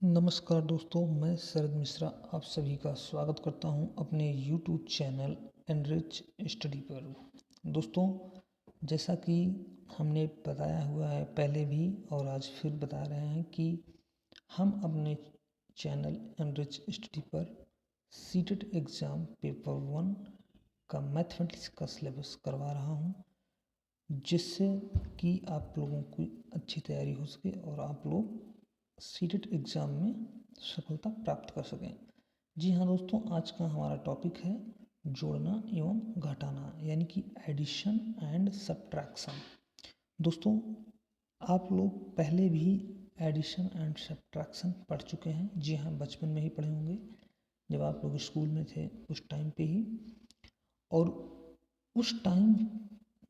नमस्कार दोस्तों, मैं शरद मिश्रा आप सभी का स्वागत करता हूं अपने YouTube चैनल एनरिच स्टडी पर। दोस्तों, जैसा कि हमने बताया हुआ है पहले भी और आज फिर बता रहे हैं कि हम अपने चैनल एनरिच स्टडी पर सीटेट एग्ज़ाम पेपर 1 का मैथमेटिक्स का सिलेबस करवा रहा हूं, जिससे कि आप लोगों की अच्छी तैयारी हो सके और आप लोग सीटेट एग्ज़ाम में सफलता प्राप्त कर सकें। जी हाँ दोस्तों, आज का हमारा टॉपिक है जोड़ना एवं घटाना, यानी कि एडिशन एंड सब्ट्रैक्शन। दोस्तों, आप लोग पहले भी एडिशन एंड सब्ट्रैक्शन पढ़ चुके हैं। जी हाँ, बचपन में ही पढ़े होंगे, जब आप लोग स्कूल में थे उस टाइम पे ही, और उस टाइम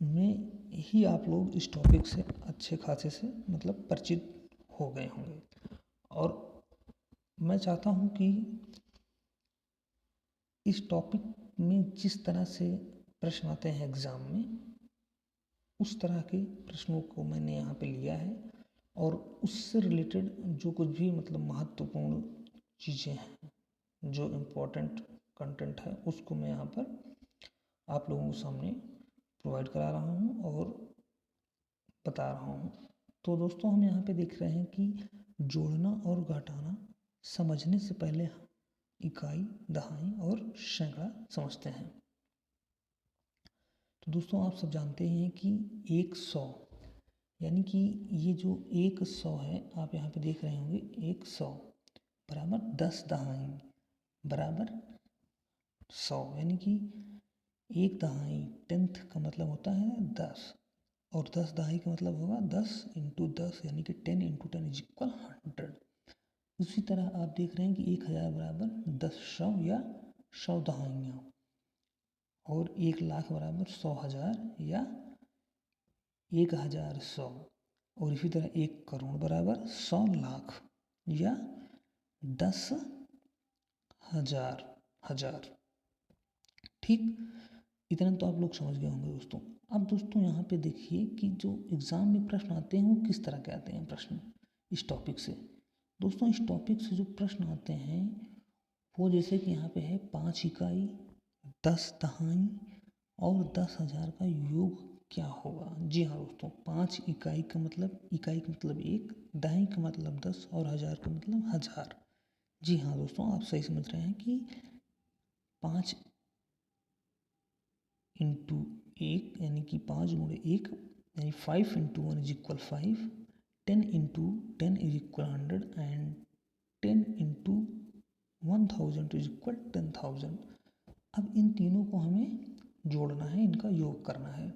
में ही आप लोग इस टॉपिक से अच्छे खासे से परिचित हो गए होंगे। और मैं चाहता हूं कि इस टॉपिक में जिस तरह से प्रश्न आते हैं एग्ज़ाम में, उस तरह के प्रश्नों को मैंने यहाँ पे लिया है और उससे रिलेटेड जो कुछ भी महत्वपूर्ण चीज़ें हैं, जो इम्पोर्टेंट कंटेंट है, उसको मैं यहाँ पर आप लोगों के सामने प्रोवाइड करा रहा हूँ और बता रहा हूँ। तो दोस्तों, हम यहाँ पे देख रहे हैं कि जोड़ना और घटाना समझने से पहले इकाई, दहाई और सैकड़ा समझते हैं। तो दोस्तों, आप सब जानते हैं कि 100 यानी कि ये जो 100 है, आप यहाँ पे देख रहे होंगे 100 बराबर 10 दहाई बराबर 100, यानी कि एक दहाई 10th का मतलब होता है 10 और 10 दहाई का मतलब होगा 10 इंटू 10, यानी कि 10 इंटू 10 इज इक्वल 100। उसी तरह आप देख रहे हैं कि 1000 बराबर 10 सौ या 100 दहाइयाँ, और 1 लाख बराबर 100,000 या 1,100, और इसी तरह 1 करोड़ बराबर 100 लाख या 10,000। ठीक, इतना तो आप लोग समझ गए होंगे दोस्तों। अब दोस्तों, यहाँ पे देखिए कि जो एग्ज़ाम में प्रश्न आते हैं वो किस तरह के आते हैं प्रश्न इस टॉपिक से। दोस्तों, इस टॉपिक से जो प्रश्न आते हैं वो जैसे कि यहाँ पे है 5 इकाई, 10 दहाई और 10,000 का योग क्या होगा। जी हाँ दोस्तों, 5 इकाई का मतलब 1, दहाई का मतलब 10 और 1000 का मतलब 1000। जी हाँ दोस्तों, आप सही समझ रहे हैं कि 5 इंटू 1 यानी कि 5 गुणे 1 यानी 5 into 1 is equal 5, 10 into 10 is equal 100 and 10 into 1000 is equal 10,000। अब इन तीनों को हमें जोड़ना है, इनका योग करना है।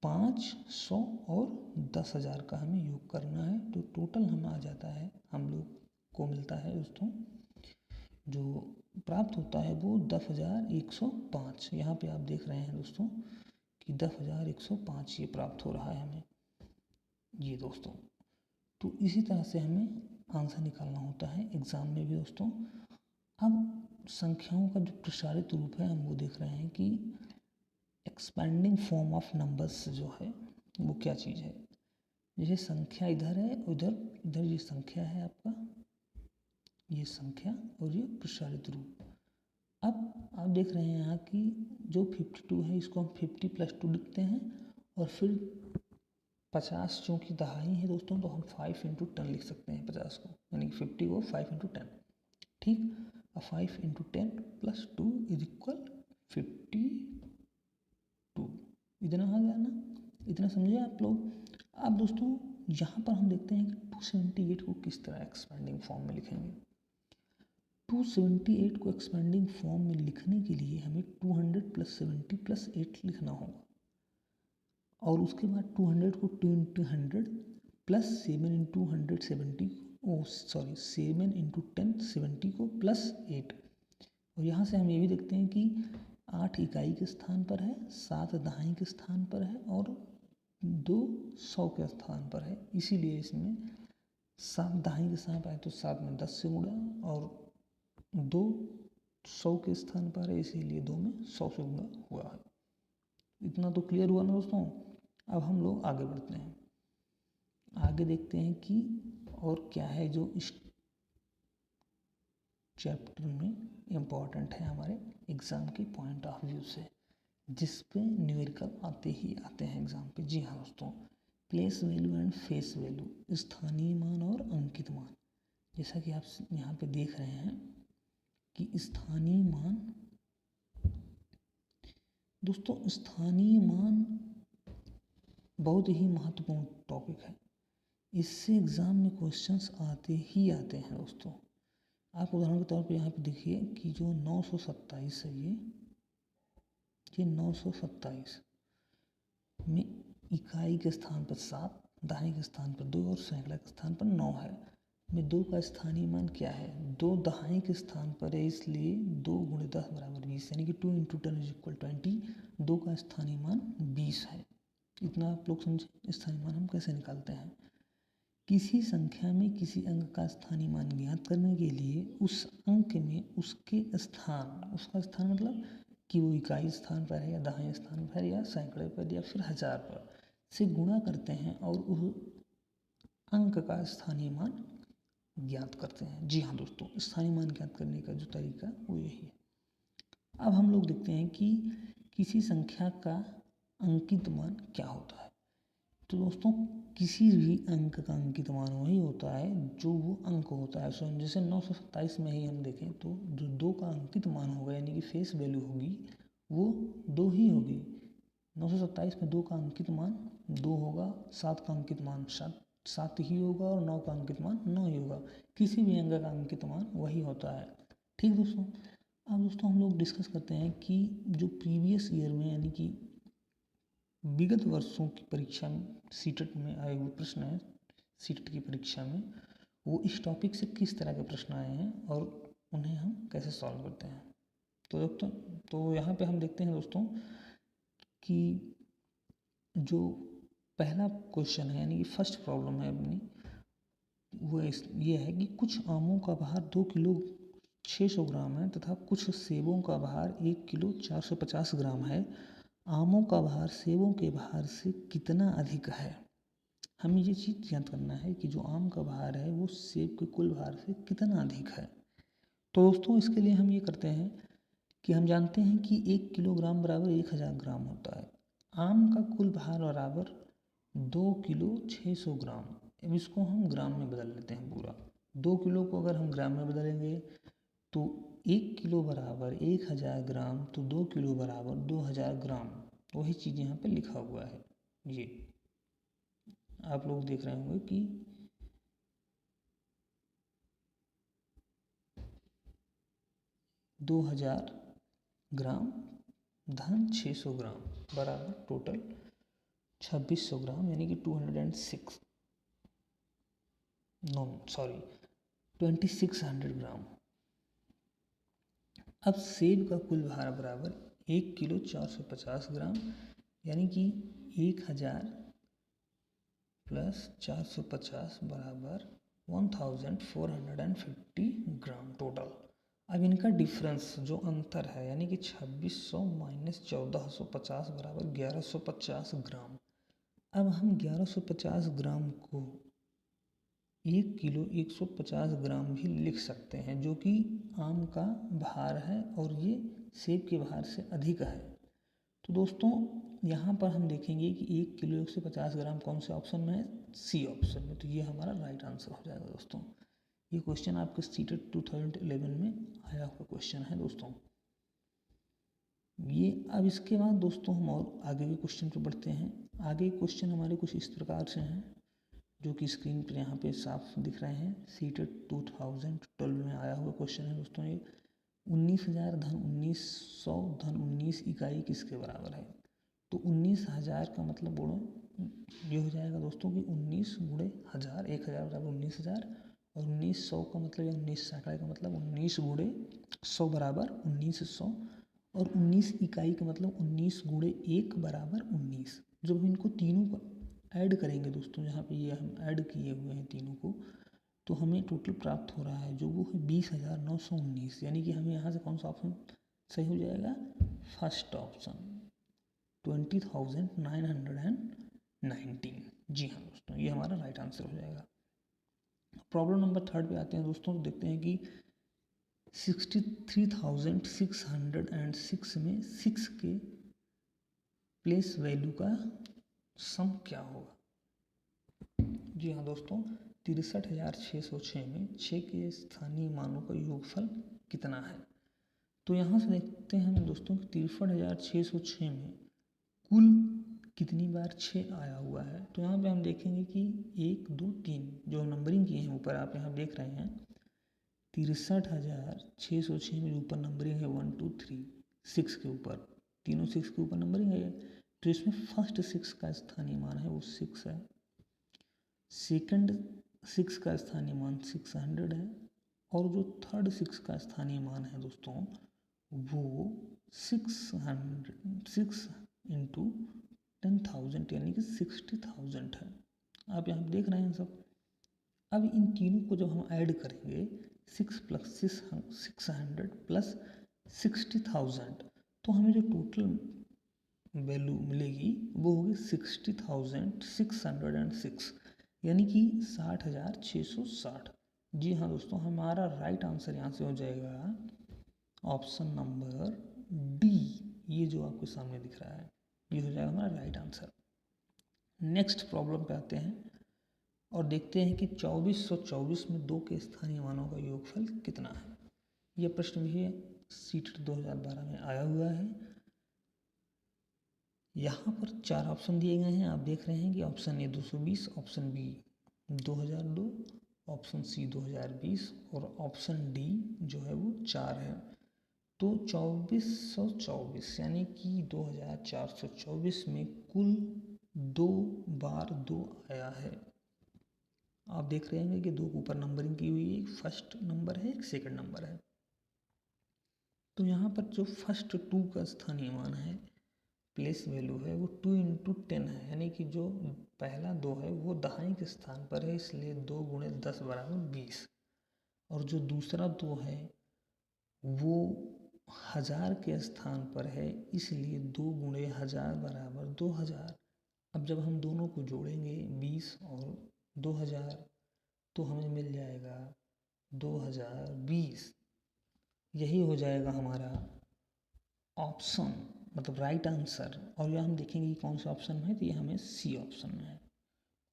500 और 10,000 का हमें योग करना है, तो टोटल हमें आ जाता है, हम लोग को मिलता है दोस्तों, जो प्राप्त होता है वो 10,105। यहाँ पे आप देख रहे हैं दोस्तों कि 10,105 ये प्राप्त हो रहा है हमें, ये दोस्तों। तो इसी तरह से हमें आंसर निकालना होता है एग्ज़ाम में भी दोस्तों। अब संख्याओं का जो प्रसारित रूप है हम वो देख रहे हैं कि एक्सपेंडिंग फॉर्म ऑफ नंबर्स जो है वो क्या चीज़ है। जैसे संख्या इधर है, उधर इधर ये संख्या है आपका, ये संख्या और ये प्रसारित रूप। अब आप देख रहे हैं यहाँ कि जो 52 है इसको हम 50 + 2 लिखते हैं, और फिर 50 चूँकि दहाई है दोस्तों, तो हम 5 इंटू 10 लिख सकते हैं 50 को, यानी कि 50 को 5 इंटू 10। ठीक, अब 5 इंटू 10 + 2 इज इक्वल 52। इतना आ गया ना, इतना समझे आप लोग। अब दोस्तों, यहाँ पर हम देखते हैं कि 278 को किस तरह एक्सपेंडिंग फॉर्म में लिखेंगे। 278 को एक्सपेंडिंग फॉर्म में लिखने के लिए हमें 200 + 70 + 8 लिखना होगा, और उसके बाद 200 को 2 इंटू 100 + 7 इंटू 170, 7 इंटू 10 70 को +8। और यहाँ से हम ये भी देखते हैं कि 8 इकाई के स्थान पर है, 7 दहाई के स्थान पर है और 2 100 के स्थान पर है। इसीलिए इसमें 7 दहाई के स्थान पर है तो 7 में 10 से गुणा, और 2 100 के स्थान पर है इसीलिए 2 में 100 से गुणा हुआ है। इतना तो क्लियर हुआ ना दोस्तों। अब हम लोग आगे बढ़ते हैं, आगे देखते हैं कि और क्या है जो इस चैप्टर में इम्पॉर्टेंट है हमारे एग्ज़ाम के पॉइंट ऑफ व्यू से, जिस पे न्यूमेरिकल आते ही आते हैं एग्ज़ाम पे। जी हाँ दोस्तों, place value and face value, स्थानीय मान और अंकित मान। जैसा कि आप यहाँ पे देख रहे हैं कि स्थानीय मान, दोस्तों स्थानीय मान बहुत ही महत्वपूर्ण टॉपिक है। इससे एग्ज़ाम में क्वेश्चंस आते ही आते हैं दोस्तों। आप उदाहरण के तौर पे यहाँ पे देखिए कि जो 927 है, ये 927 में इकाई के स्थान पर 7, दहाई के स्थान पर 2 और सैकड़ा के स्थान पर 9 है। में 2 का स्थानीय मान क्या है? 2 दहाई के स्थान पर है, इसलिए 2 गुणे 10 बराबर 20, यानी कि 2 × 10 = 20। 2 का स्थानीय मान 20 है। इतना आप लोग समझे। स्थानीय मान हम कैसे निकालते हैं? किसी संख्या में किसी अंक का स्थानीय मान ज्ञात करने के लिए उस अंक में उसका स्थान मतलब कि वो इकाई स्थान पर है या दहाई स्थान पर या सैकड़े पर या फिर हजार पर से गुणा करते हैं और उस अंक का स्थानीय मान ज्ञात करते हैं। जी हाँ दोस्तों, स्थानीय मान ज्ञात करने का जो तरीका वो यही है। अब हम लोग देखते हैं कि किसी संख्या का अंकित मान क्या होता है। तो दोस्तों, किसी भी अंक का अंकित मान वही होता है जो वो अंक होता है। सो जैसे 927 में ही हम देखें तो जो 2 का अंकित मान होगा, यानी कि फेस वैल्यू होगी, वो 2 ही होगी। 927 में 2 का अंकित मान 2 होगा, 7 का अंकित मान 7 ही होगा और 9 का अंकित मान 9 ही होगा। किसी भी अंक का अंकित मान वही होता है। ठीक दोस्तों, अब दोस्तों हम लोग डिस्कस करते हैं कि जो प्रीवियस ईयर में, यानी कि विगत वर्षों की परीक्षा में सीटेट में आए हुए प्रश्न हैं, सीटेट की परीक्षा में वो इस टॉपिक से किस तरह के प्रश्न आए हैं और उन्हें हम कैसे सॉल्व करते हैं। तो दोस्तों, तो यहाँ पे हम देखते हैं दोस्तों कि जो पहला क्वेश्चन है, यानी कि फर्स्ट प्रॉब्लम है अपनी, वो ये है कि कुछ आमों का भार 2 किलो 600 ग्राम है तथा कुछ सेबों का भार 1 किलो 450 ग्राम है। आमों का भार सेबों के भार से कितना अधिक है? हमें ये चीज़ ज्ञात करना है कि जो आम का भार है वो सेब के कुल भार से कितना अधिक है। तो दोस्तों, इसके लिए हम ये करते हैं कि हम जानते हैं कि 1 किलोग्राम बराबर 1000 ग्राम होता है। आम का कुल भार बराबर 2 किलो 600 ग्राम। अब इसको हम ग्राम में बदल लेते हैं पूरा। 2 किलो को अगर हम ग्राम में बदलेंगे तो 1 किलो बराबर 1000 ग्राम, तो 2 किलो बराबर 2000 ग्राम। वही चीज़ यहाँ पे लिखा हुआ है। ये आप लोग देख रहे होंगे कि 2000 ग्राम धन 600 ग्राम बराबर टोटल 2600 ग्राम, यानी कि 2600 ग्राम। अब सेब का कुल भार बराबर 1 किलो 450 ग्राम, यानी कि 1000 प्लस 450 बराबर 1450 ग्राम टोटल। अब इनका डिफरेंस जो अंतर है, यानी कि 2600 माइनस 1450 बराबर 1150 ग्राम। अब हम 1150 ग्राम को 1 किलो 150 ग्राम भी लिख सकते हैं, जो कि आम का भार है और ये सेब के भार से अधिक है। तो दोस्तों, यहाँ पर हम देखेंगे कि 1 किलो 150 ग्राम कौन से ऑप्शन में है? सी ऑप्शन में। तो ये हमारा राइट आंसर हो जाएगा दोस्तों। ये क्वेश्चन आपके सीटेट 2011 में आया हुआ क्वेश्चन है दोस्तों। ये अब इसके बाद दोस्तों हम और आगे के क्वेश्चन पर बढ़ते हैं। आगे क्वेश्चन हमारे कुछ इस प्रकार से हैं, जो कि स्क्रीन पर यहाँ पे साफ दिख रहे हैं। सीटेट 2012 में आया हुआ क्वेश्चन है दोस्तों। ये 19,000 धन 1900 धन 19 इकाई किसके बराबर है? तो 19,000 का मतलब बोलो ये हो जाएगा दोस्तों कि 19 गुणे 1000, 1000 बराबर 19,000, और 1900 का मतलब या 19 सैकड़ा का मतलब 19 गुणे 100 बराबर 1900, और 19 इकाई का मतलब 19 गुणे 1 बराबर 19। जब हम इनको तीनों को ऐड करेंगे दोस्तों, यहाँ पे ये हम ऐड किए हुए हैं तीनों को, तो हमें टोटल प्राप्त हो रहा है जो वो है 20,919। यानी कि हमें यहाँ से कौन सा ऑप्शन सही हो जाएगा? First option 20,919। जी हाँ दोस्तों, ये हमारा राइट आंसर हो जाएगा। प्रॉब्लम नंबर 3 पे आते हैं दोस्तों। तो देखते हैं कि 63,606 में 6 के प्लेस वैल्यू का सम क्या होगा? जी हाँ दोस्तों, 63,606 में 6 के स्थानीय मानों का योगफल कितना है? तो यहाँ से देखते हैं हम दोस्तों कि 63,606 में कुल कितनी बार 6 आया हुआ है। तो यहाँ पे हम देखेंगे कि 1 2 3 जो हम नंबरिंग किए हैं ऊपर आप यहाँ देख रहे हैं 63,606 में ऊपर नंबरिंग है 1 2 3 6 के ऊपर, तीनों 6 के ऊपर नंबरिंग है। तो इसमें फर्स्ट 6 का स्थानीय मान है वो 6 है, सेकंड 6 का स्थानीय मान 600 है, और जो थर्ड 6 का स्थानीय मान है दोस्तों वो 6 इंटू 10,000 यानी कि 60,000 है। आप यहाँ देख रहे हैं सब। अब इन तीनों को जब हम ऐड करेंगे 6 प्लस 600 प्लस 60,000 तो हमें जो टोटल वैल्यू मिलेगी वो होगी 60,606 यानी कि 60,660। जी हाँ दोस्तों, हमारा राइट आंसर यहाँ से हो जाएगा ऑप्शन नंबर डी, ये जो आपके सामने दिख रहा है ये हो जाएगा हमारा राइट आंसर। नेक्स्ट प्रॉब्लम पे आते हैं और देखते हैं कि 2424 में 2 के स्थानीय मानों का योगफल कितना है। यह प्रश्न भी सीटेट 2012 में आया हुआ है। यहाँ पर 4 ऑप्शन दिए गए हैं, आप देख रहे हैं कि option A 220, option B 2002, option C 2020 और ऑप्शन डी जो है वो 4 है। तो 2424 यानी कि 2424 में कुल 2 बार 2 आया है। आप देख रहे हैं कि 2 के ऊपर नंबरिंग की हुई है, एक फर्स्ट नंबर है एक सेकंड नंबर है। तो यहाँ पर जो फर्स्ट 2 का स्थानीय मान है प्लेस वैल्यू है वो 2 इंटू 10 है, यानी कि जो पहला 2 है वो दहाई के स्थान पर है इसलिए 2 गुणे 10 बराबर 20, और जो दूसरा 2 है वो 1000 के स्थान पर है इसलिए 2 गुणे 1000 बराबर 2000। अब जब हम दोनों को जोड़ेंगे 20 और 2000 तो हमें मिल जाएगा 2020। यही हो जाएगा हमारा ऑप्शन मतलब राइट आंसर। और यह हम देखेंगे कि कौन सा ऑप्शन है, तो ये हमें सी ऑप्शन में है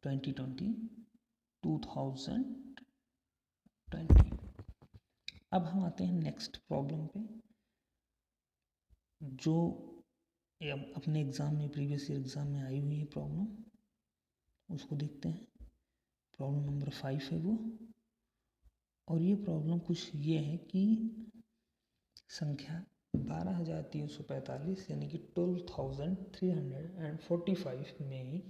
2020। अब हम आते हैं नेक्स्ट प्रॉब्लम पे जो अपने एग्ज़ाम में प्रीवियस ईयर एग्ज़ाम में आई हुई है प्रॉब्लम, उसको देखते हैं। प्रॉब्लम नंबर 5 है वो, और ये प्रॉब्लम कुछ ये है कि संख्या 12,345 यानी कि 12,345 में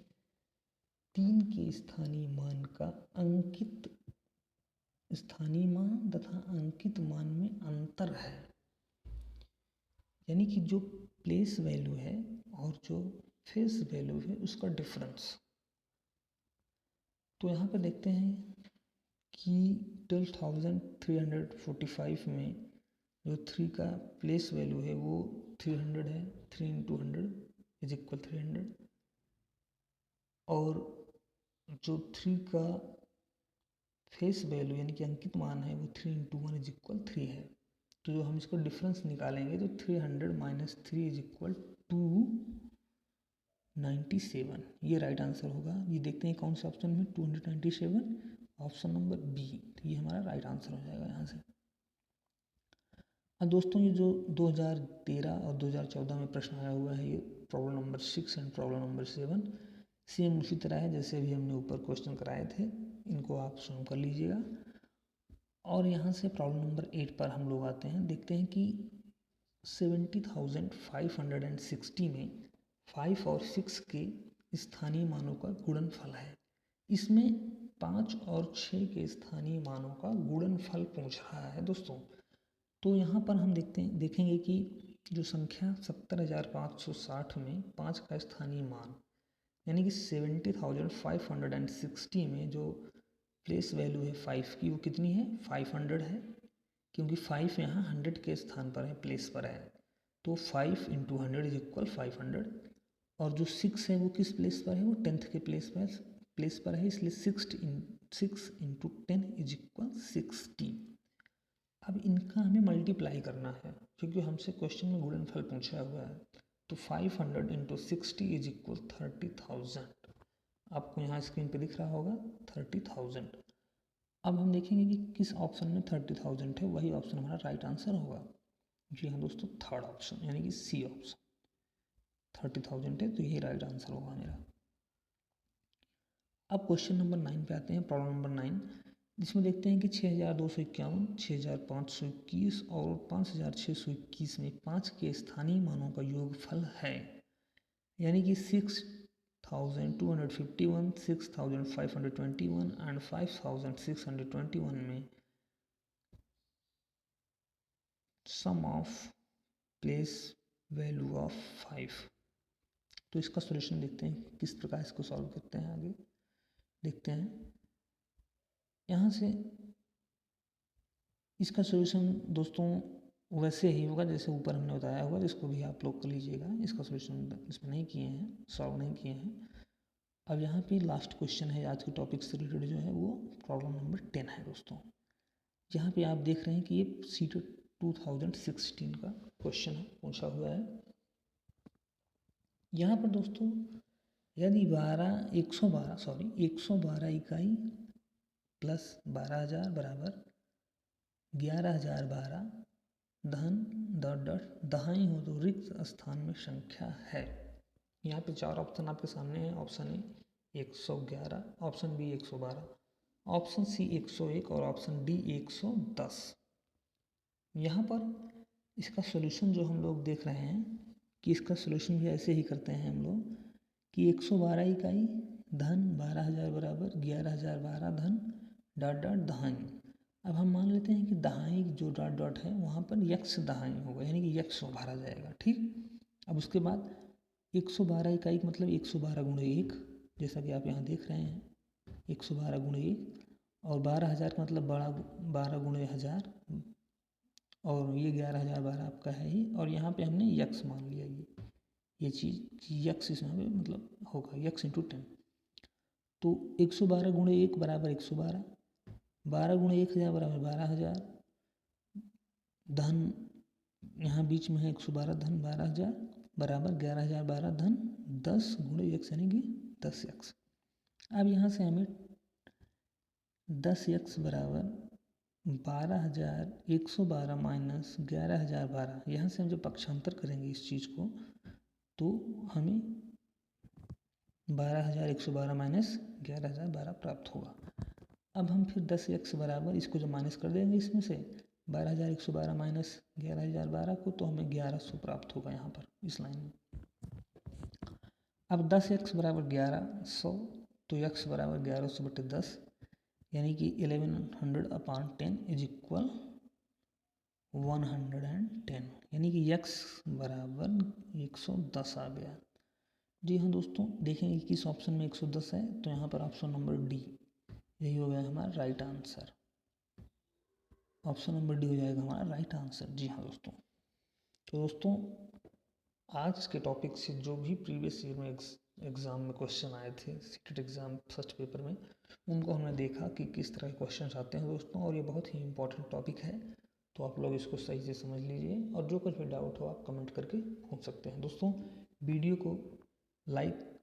3 के स्थानीय मान का अंकित स्थानीय मान तथा अंकित मान में अंतर है, यानी कि जो प्लेस वैल्यू है और जो फेस वैल्यू है उसका डिफरेंस। तो यहाँ पर देखते हैं कि 12,345 में जो 3 का प्लेस वैल्यू है वो 300 है, 3 इंटू 100 इज इक्वल 300, और जो 3 का फेस वैल्यू यानी कि अंकित मान है वो 3 इंटू 1 इज इक्वल 3 है। तो जो हम इसको डिफरेंस निकालेंगे तो 300 माइनस 3 इज इक्वल 297, ये राइट आंसर होगा। ये देखते हैं कौन सा ऑप्शन में 297, ऑप्शन नंबर बी, तो ये हमारा राइट आंसर हो जाएगा यहाँ से। अब दोस्तों ये जो 2013 और 2014 में प्रश्न आया हुआ है ये problem number 6 and problem number 7 same उसी तरह है जैसे अभी हमने ऊपर क्वेश्चन कराए थे, इनको आप स्वयं कर लीजिएगा। और यहाँ से प्रॉब्लम नंबर 8 पर हम लोग आते हैं, देखते हैं कि 70,560 में 5 और 6 के स्थानीय मानों का गुणनफल है। इसमें 5 और 6 के स्थानीय मानों का गुणनफल पूछ रहा है दोस्तों। तो यहाँ पर हम देखेंगे कि जो संख्या 70,560 में 5 का स्थानीय मान यानी कि 70,560 में जो प्लेस वैल्यू है 5 की वो कितनी है 500 है, क्योंकि 5 यहाँ 100 के स्थान पर है प्लेस पर है, तो 5 इंटू 100 इज इक्वल 500। और जो 6 है वो किस प्लेस पर है, वो 10th के प्लेस पर है, इसलिए 6 इंटू 10 इज इक्वल 60। अब इनका हमें मल्टीप्लाई करना है क्योंकि हमसे क्वेश्चन में गुणनफल पूछा हुआ है। तो 500 इंटू 60 इज इक्वल 30,000। आपको यहाँ स्क्रीन पे दिख रहा होगा 30,000। अब हम देखेंगे कि किस ऑप्शन में 30,000 है, वही ऑप्शन हमारा राइट आंसर होगा। जी हाँ दोस्तों, थर्ड ऑप्शन यानी कि सी ऑप्शन 30,000 है, तो यही राइट आंसर होगा मेरा। अब क्वेश्चन नंबर 9 पे आते हैं, प्रॉब्लम नंबर 9, जिसमें देखते हैं कि 6,251, 6,521 और 5,621 में 5 के स्थानीय मानों का योगफल है। यानी कि 6,251, 6,521 एंड 5,621 में सम ऑफ प्लेस वैल्यू ऑफ 5। तो इसका सॉल्यूशन देखते हैं किस प्रकार इसको सॉल्व करते हैं। आगे देखते हैं। यहाँ से इसका सॉल्यूशन दोस्तों वैसे ही होगा जैसे ऊपर हमने बताया होगा, इसको भी आप लोग कर लीजिएगा। इसका सॉल्यूशन इसमें नहीं किए हैं, सॉल्व नहीं किए हैं। अब यहाँ पे लास्ट क्वेश्चन है आज के टॉपिक से रिलेटेड जो है, वो प्रॉब्लम नंबर 10 है दोस्तों। यहाँ पे आप देख रहे हैं कि ये सीटेट 2016 का क्वेश्चन है, पूछा हुआ है। यहाँ पर दोस्तों यदि 112 इकाई प्लस 12,000 बराबर 11,012 धन डॉट डॉट दहाई हो तो रिक्त स्थान में संख्या है। यहाँ पे 4 ऑप्शन आपके सामने है। Option A 111, option B 112, option C 101 और ऑप्शन डी 110। यहाँ पर इसका सॉल्यूशन जो हम लोग देख रहे हैं कि इसका सॉल्यूशन भी ऐसे ही करते हैं हम लोग कि 112 इकाई धन 12,000 बराबर 11,012 धन डॉट डॉट दहाई। अब हम मान लेते हैं कि दहाई जो डॉट डॉट है वहाँ पर यक्स दहाई होगा, यानी कि यक्स भरा जाएगा। ठीक, अब उसके बाद 112 इकाई का मतलब 112 गुणे 1, जैसा कि आप यहाँ देख रहे हैं 112 गुणे 1, और 12,000 का मतलब 12 गुणे 1000, और ये 11,012 आपका है ही। और यहाँ पे हमने यक्स मान लिया, ये चीज़ यक्स इसमें पे मतलब होगा यक्स इंटू 10। तो 112 गुणे 1 बराबर 112, 12 गुणे 1,000 बराबर 12,000 धन यहाँ बीच में है 112 धन 12,000 बराबर 11,012 धन 10 गुणे x यानी कि 10x। अब यहाँ से हमें 10x बराबर 12,112 माइनस 11,012, यहाँ से हम जब पक्षांतर करेंगे इस चीज़ को तो हमें 12,112 माइनस 11,012 प्राप्त होगा। अब हम फिर 10x बराबर इसको जब माइनस कर देंगे इसमें से 12,112 माइनस 11,012 को, तो हमें 1,100 प्राप्त होगा यहाँ पर इस लाइन में। अब 10x बराबर 1,100, तो x बराबर 1,100/10 यानी कि 1100/10 इज इक्वल 110, यानी कि x बराबर 110 आ गया। जी हाँ दोस्तों, देखेंगे किस ऑप्शन में 110 है, तो यहाँ पर ऑप्शन नंबर डी यही हो गया हमारा right answer. Option number D हो जाएगा हमारा राइट आंसर। जी हाँ दोस्तों, तो दोस्तों आज के टॉपिक से जो भी प्रीवियस ईयर में एग्ज़ाम में क्वेश्चन आए थे सीटेट एग्ज़ाम फर्स्ट पेपर में, उनको हमने देखा कि किस तरह के क्वेश्चन आते हैं दोस्तों, और ये बहुत ही इंपॉर्टेंट टॉपिक है। तो आप लोग इसको सही से समझ लीजिए, और जो कुछ भी डाउट हो आप कमेंट करके पूछ सकते हैं। दोस्तों वीडियो को लाइक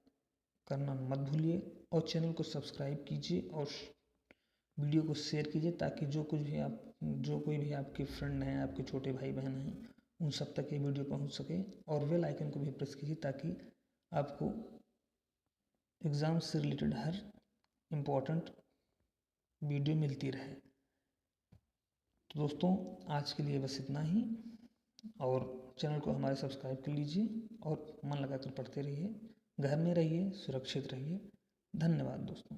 करना मत भूलिए, और चैनल को सब्सक्राइब कीजिए, और वीडियो को शेयर कीजिए, ताकि जो कोई भी आपके फ्रेंड हैं, आपके छोटे भाई बहन हैं, उन सब तक ये वीडियो पहुंच सके। और बेल आइकन को भी प्रेस कीजिए ताकि आपको एग्ज़ाम से रिलेटेड हर इम्पोर्टेंट वीडियो मिलती रहे। तो दोस्तों आज के लिए बस इतना ही, और चैनल को हमारे सब्सक्राइब कर लीजिए, और मन लगाकर पढ़ते रहिए, घर में रहिए, सुरक्षित रहिए। धन्यवाद दोस्तों।